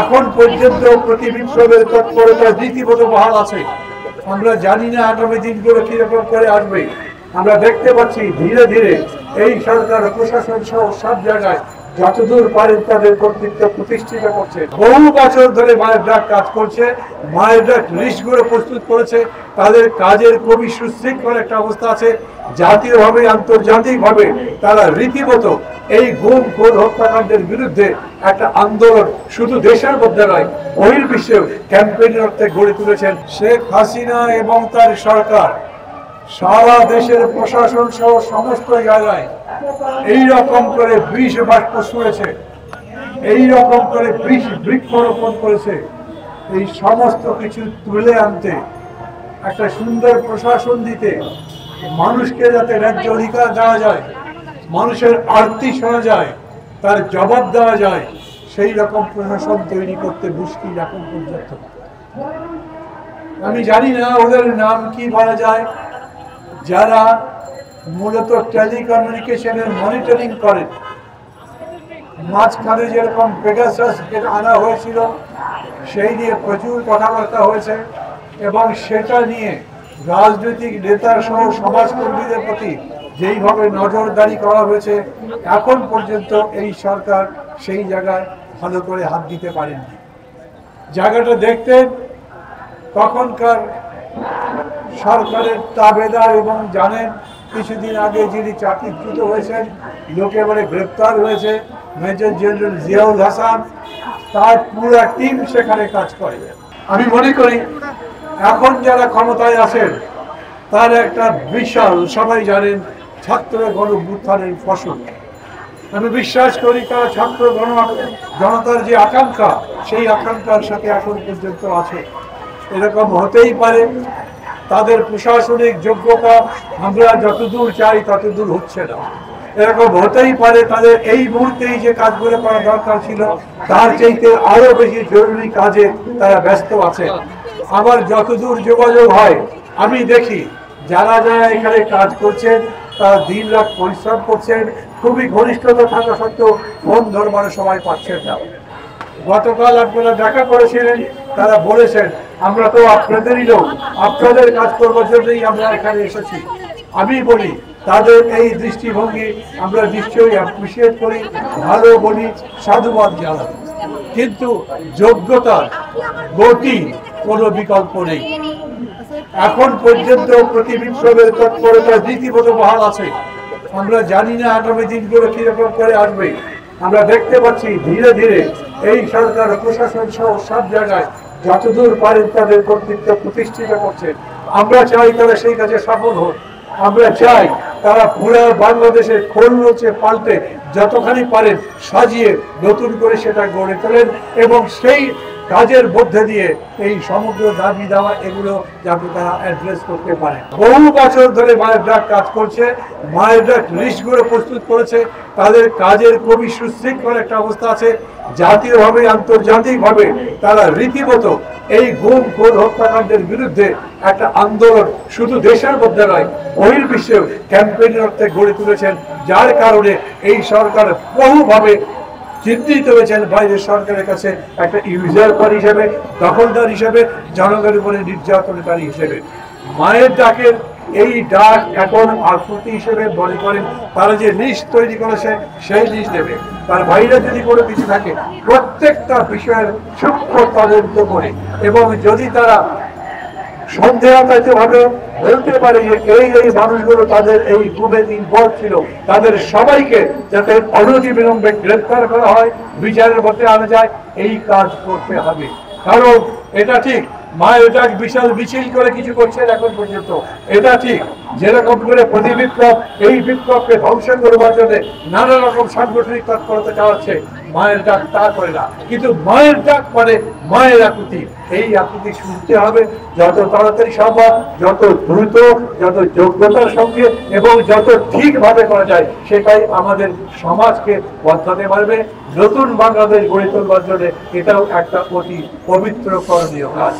এখন পর্যন্ত প্রতি বিপ্লবের তৎপরতা রীতিমতো বহাল আছে। আমরা জানি না আগামী দিনগুলো কিরকম করে আসবে। আমরা দেখতে পাচ্ছি ধীরে ধীরে এই সরকার প্রশাসন সহ সব জায়গায় যতদূর পারেন তাদের কর্তৃত্ব প্রতিষ্ঠিত করছে। বহু বছর ধরে মায়ের ডাক কাজ করছে, মায়ের ডাক লিস্টগুলো প্রস্তুত করেছে। তাদের কাজের খুবই সুশৃঙ্খল একটা অবস্থা আছে। জাতীয়ভাবে আন্তর্জাতিকভাবে তারা রীতিমতো এই গুম খুন হত্যাকাণ্ডের বিরুদ্ধে একটা আন্দোলন শুধু দেশের মধ্যে নয় বহির্বিশ্বেও ক্যাম্পেইনের অর্থে গড়ে তুলেছেন। শেখ হাসিনা এবং তার সরকার সারা দেশের প্রশাসন সহ সমস্ত জায়গায় এই রকম করে বিষ বাষ্প ছুঁড়েছে, এই রকম করে বৃক্ষরোপণ করেছে। এই সমস্ত কিছু তুলে আনতে, একটা সুন্দর প্রশাসন দিতে, মানুষকে যাতে ন্যায্য অধিকার দেওয়া যায়, মানুষের আরতি শোনা যায়, তার জবাব দেওয়া যায়, সেই রকম প্রশাসন তৈরি করতে মুশকিল এখন পর্যন্ত। আমি জানি না ওদের নাম কি বলা যায়, যারা মূলত টেলিকমিউনিকেশনের মনিটরিং করেন। মাঝখানে যেরকম পেগাসাস আনা হয়েছিল সেই নিয়ে প্রচুর কথাবার্তা হয়েছে এবং সেটা নিয়ে রাজনৈতিক নেতা সহ সমাজকর্মীদের প্রতি যেইভাবে নজরদারি করা হয়েছে, এখন পর্যন্ত এই সরকার সেই জায়গায় ভালো করে হাত দিতে পারেননি। জায়গাটা দেখতেন তখনকার সরকারের তাবেদার এবং জানেন কিছুদিন আগে যিনি চাকরিচ্যুত হয়েছেন, লোকে বলে গ্রেপ্তার হয়েছে, মেজর জেনারেল জিয়াউল হাসান, তার পুরো টিম সেখানে কাজ করে। আমি মনে করি এখন যারা ক্ষমতায় আছেন তার একটা বিশাল, সবাই জানেন, ছাত্র গণ-অভ্যুত্থানের ফসল। আমি বিশ্বাস করি তারা ছাত্র জনতার যে আকাঙ্ক্ষা, সেই আকাঙ্ক্ষার সাথে এখন পর্যন্ত আছে। এরকম হতেই পারে তাদের প্রশাসনিক যোগ্যতা আমরা যতদূর চাই ততদূর হচ্ছে না। এরকম হতেই পারে তাদের এই মুহূর্তেই যে কাজগুলো করা দরকার ছিল তার চাইতে আরো বেশি জরুরি কাজে তারা ব্যস্ত আছে। আবার যতদূর যোগাযোগ হয় আমি দেখি যারা যারা এখানে কাজ করছেন তারা দিন রাত পরিশ্রম করছেন, খুবই ঘনিষ্ঠতা থাকা সত্ত্বেও ফোন ধরবার সময় পাচ্ছেন না। গতকাল আপনারা দেখা করেছিলেন, তারা বলেছেন আমরা তো আপনাদেরই লোক, আপনাদের কাজ করবার জন্যই আমরা এখানে এসেছি। আমি বলি তাদের এই দৃষ্টিভঙ্গি আমরা নিশ্চয়ই অ্যাপ্রিসিয়েট করি, ভালো বলি, সাধুবাদ জানাই, কিন্তু যোগ্যতার গতি কোনো বিকল্প নেই। এখন পর্যন্ত প্রতি বিপ্লবের তৎপরতা রীতিমতো বহাল আছে। আমরা জানি না আগামী দিনগুলো কিরকম করে আসবে। আমরা দেখতে পাচ্ছি ধীরে ধীরে এই সরকার প্রশাসন সহ সব জায়গায় যতদূর পারেন তাদের কর্তৃত্ব প্রতিষ্ঠিত করছে। আমরা চাই তারা সেই কাজে সফল হোক। আমরা চাই তারা পুরো বাংলাদেশের খোলছে পাল্টে যতখানি পারেন সাজিয়ে নতুন করে সেটা গড়ে তোলেন এবং সেই কাজের মধ্যে দিয়ে এই সমগ্র দাবি দেওয়া এগুলো যাতে তারা অ্যাড্রেস করতে পারে। বহু বছর ধরে মায়ের ডাক কাজ করছে, মায়ের ডাক লিস্টগুলো প্রস্তুত করেছে। তাদের কাজের খুবই সুশৃঙ্খল একটা অবস্থা আছে। জাতীয়ভাবে আন্তর্জাতিকভাবে তারা রীতিমতো এই গুম খুন হত্যাকাণ্ডের বিরুদ্ধে একটা আন্দোলন শুধু দেশের মধ্যে নয় বহির্বিশ্বেও ক্যাম্পেইনের অর্থে গড়ে তুলেছেন। যার কারণে এই সরকার বহুভাবে চিহ্নিত হয়েছেন বাইরের সরকারের কাছে একটা ইউজারপার হিসেবে, দখলদার হিসেবে, জনগণের উপরে নির্যাতনকারী হিসেবে। মায়ের ডাকের এই ডাক এখন আকুতি হিসেবে মনে করেন তারা যে লিস্ট তৈরি করেছে সেই লিস্ট দেবে। তার বাইরে যদি কোনো কিছু থাকে প্রত্যেকটা বিষয়ের সূক্ষ্ম তদন্ত করে এবং যদি তারা সন্দেহাতীত ভাবে বলতে পারে যে এই মানুষগুলো তাদের এই গুমে ইনভলভ ছিল, তাদের সবাইকে যাতে অনতিবিলম্বে গ্রেফতার করা হয়, বিচারের মধ্যে আনা যায়, এই কাজ করতে হবে। কারণ এটা ঠিক মায়ের ডাক বিশাল মিছিল করে কিছু করছেন এখন পর্যন্ত, এটা ঠিক যেরকম করে প্রতি বিপ্লব এই বিপ্লবকে ধ্বংস করবার জন্য নানা রকম সাংগঠনিক তৎপরতা চালাচ্ছে, মায়ের ডাক তা করে না। কিন্তু মায়ের ডাক মানে মায়ের আকুতি, এই আকুতি শুনতে হবে যত তাড়াতাড়ি সম্ভব, যত দ্রুত, যত যোগ্যতার সঙ্গে এবং যত ঠিকভাবে করা যায়, সেটাই আমাদের সমাজকে বদলাতে পারবে। নতুন বাংলাদেশ গড়ে তোলবার জন্য এটাও একটা অতি পবিত্র করণীয় কাজ।